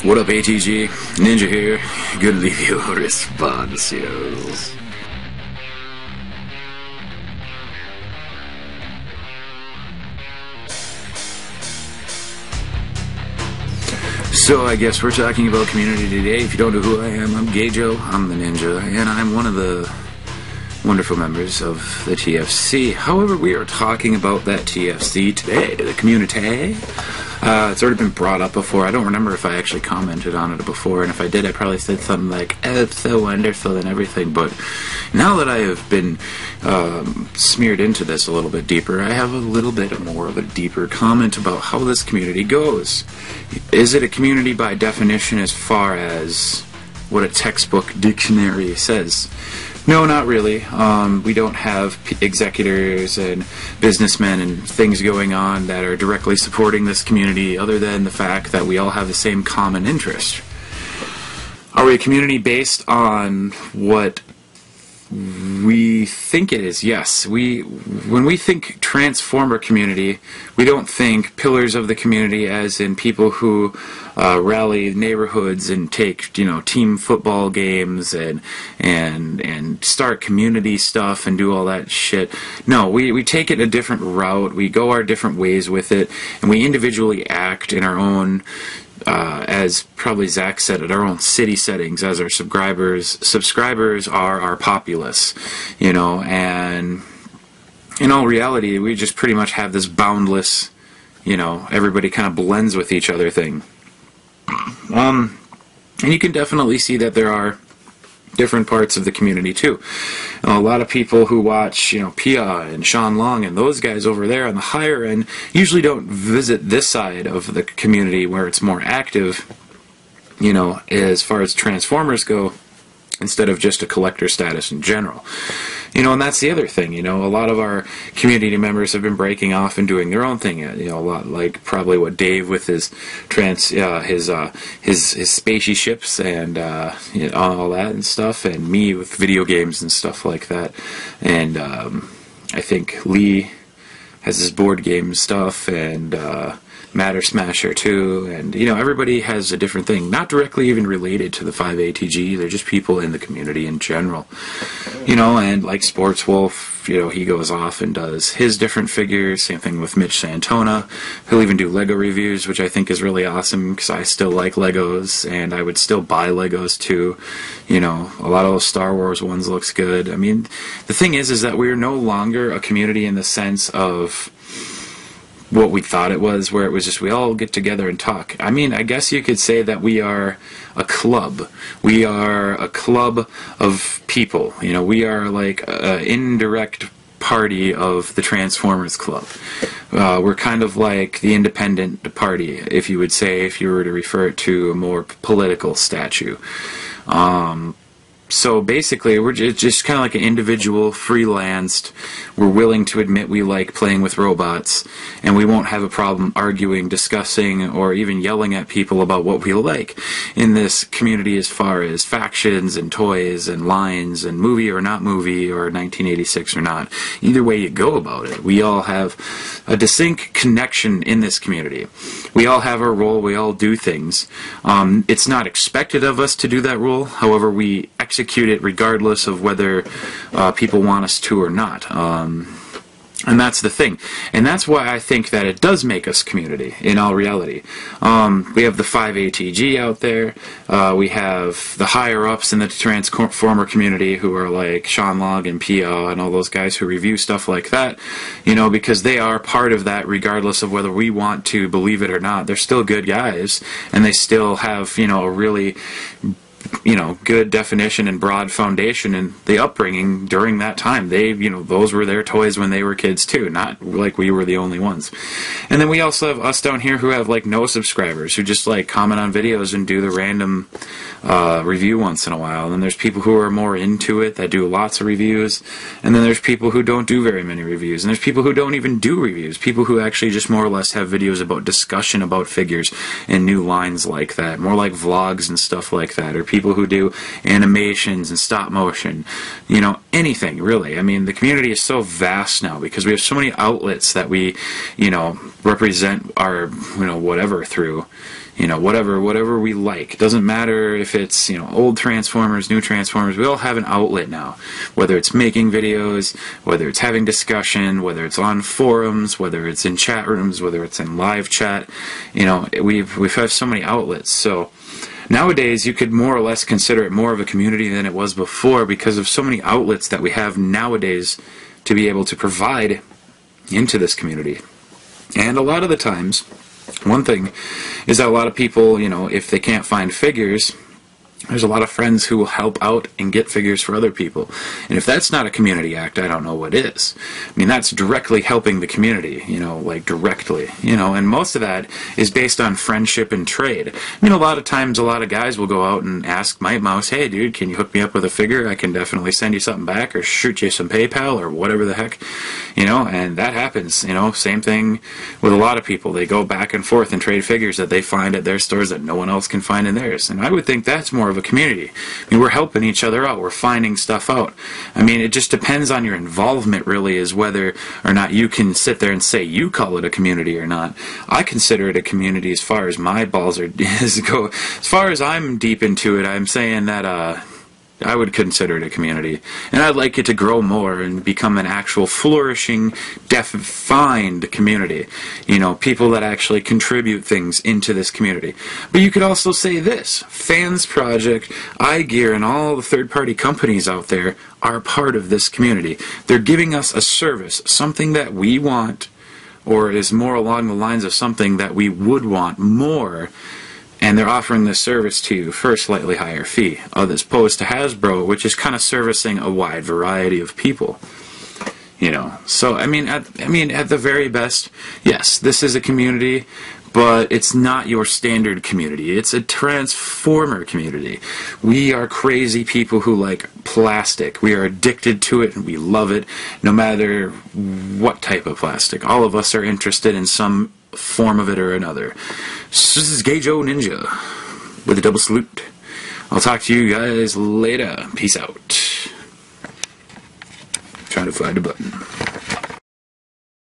What up, ATG? Ninja here. Good to leave you a response. So I guess we're talking about community today. If you don't know who I am, I'm Gajo, I'm the Ninja, and I'm one of the wonderful members of the TFC. However, we are talking about that TFC today, the community. It's already been brought up before. I don't remember if I actually commented on it before, and if I did, I probably said something like, "Oh, it's so wonderful," and everything. But now that I have been smeared into this a little bit deeper, I have a little bit more of a deeper comment about how this community goes. Is it a community by definition as far as what a textbook dictionary says? No, not really. We don't have executors and businessmen and things going on that are directly supporting this community other than the fact that we all have the same common interest. Are we a community based on what we think it is? Yes. When we think Transformer community, we don't think pillars of the community as in people who rally neighborhoods and take, team football games and start community stuff and do all that shit. No, we take it a different route. We go our different ways with it, and we individually act in our own, as probably Zach said, at our own city settings as our subscribers. Subscribers are our populace, and in all reality, we just pretty much have this boundless, everybody kind of blends with each other thing. And you can definitely see that there are different parts of the community too. A lot of people who watch, Pia and Sean Long and those guys over there on the higher end usually don't visit this side of the community where it's more active, as far as Transformers go, instead of just a collector status in general. And that's the other thing, a lot of our community members have been breaking off and doing their own thing, a lot like probably what Dave with his spacey ships and all that and stuff, and me with video games and stuff like that. And I think Lee has his board game stuff, and Matter Smasher too, and everybody has a different thing, not directly even related to the 5ATG. They're just people in the community in general, and like Sports Wolf, he goes off and does his different figures. Same thing with Mitch Santona. He'll even do Lego reviews, which I think is really awesome because I still like Legos and I would still buy Legos too. A lot of those Star Wars ones looks good. I mean, the thing is that we're no longer a community in the sense of what we thought it was, where it was just we all get together and talk. I mean, I guess you could say that we are a club. We are a club of people. We are like an indirect party of the Transformers Club. We're kind of like the independent party, if you would say, if you were to refer it to a more political statue. So basically, we're just kind of like an individual, freelanced. We're willing to admit we like playing with robots, and we won't have a problem arguing, discussing, or even yelling at people about what we like in this community as far as factions and toys and lines and movie or not movie or 1986 or not. Either way you go about it, we all have a distinct connection in this community. We all have our role. We all do things. It's not expected of us to do that role. However, we execute it regardless of whether people want us to or not. And that's the thing. And that's why I think that it does make us community, in all reality. We have the 5ATG out there. We have the higher-ups in the Transformer community who are like Sean Long and Pia and all those guys who review stuff like that, because they are part of that regardless of whether we want to believe it or not. They're still good guys, and they still have, a really good definition and broad foundation in the upbringing during that time. They, those were their toys when they were kids too, not like we were the only ones. And then we also have us down here who have like no subscribers, who just like comment on videos and do the random review once in a while. And then there's people who are more into it that do lots of reviews. And then there's people who don't do very many reviews. And there's people who don't even do reviews. People who actually just more or less have videos about discussion about figures and new lines like that. More like vlogs and stuff like that. Or people who do animations and stop motion, you know, anything really. I mean, the community is so vast now because we have so many outlets that we, you know, represent our, you know, whatever through, you know, whatever we like. It doesn't matter if it's, you know, old Transformers, new Transformers, we all have an outlet now. Whether it's making videos, whether it's having discussion, whether it's on forums, whether it's in chat rooms, whether it's in live chat, you know, we've had so many outlets. So nowadays you could more or less consider it more of a community than it was before because of so many outlets that we have nowadays to be able to provide into this community. And a lot of the times, one thing is that a lot of people, you know, if they can't find figures, there's a lot of friends who will help out and get figures for other people. And if that's not a community act, I don't know what is. I mean, that's directly helping the community, you know, like directly, you know, and most of that is based on friendship and trade. I mean, a lot of times a lot of guys will go out and ask Mighty Mouse, hey dude, can you hook me up with a figure? I can definitely send you something back or shoot you some PayPal or whatever the heck, you know, and that happens, you know. Same thing with a lot of people. They go back and forth and trade figures that they find at their stores that no one else can find in theirs. And I would think that's more of a community. I mean, we're helping each other out. We're finding stuff out. I mean, it just depends on your involvement, really, is whether or not you can sit there and say you call it a community or not. I consider it a community as far as my balls are go. As far as I'm deep into it, I'm saying that I would consider it a community, and I'd like it to grow more and become an actual flourishing, defined community. You know, people that actually contribute things into this community. But you could also say this: Fans Project, iGear, and all the third-party companies out there are part of this community. They're giving us a service, something that we want, or is more along the lines of something that we would want more. And they're offering this service to you for a slightly higher fee, as opposed to Hasbro, which is kind of servicing a wide variety of people. You know, so I mean, at the very best, yes, this is a community, but it's not your standard community. It's a Transformer community. We are crazy people who like plastic. We are addicted to it, and we love it, no matter what type of plastic. All of us are interested in some form of it or another. So this is gageoninja with a double salute. I'll talk to you guys later. Peace out. Trying to find a button.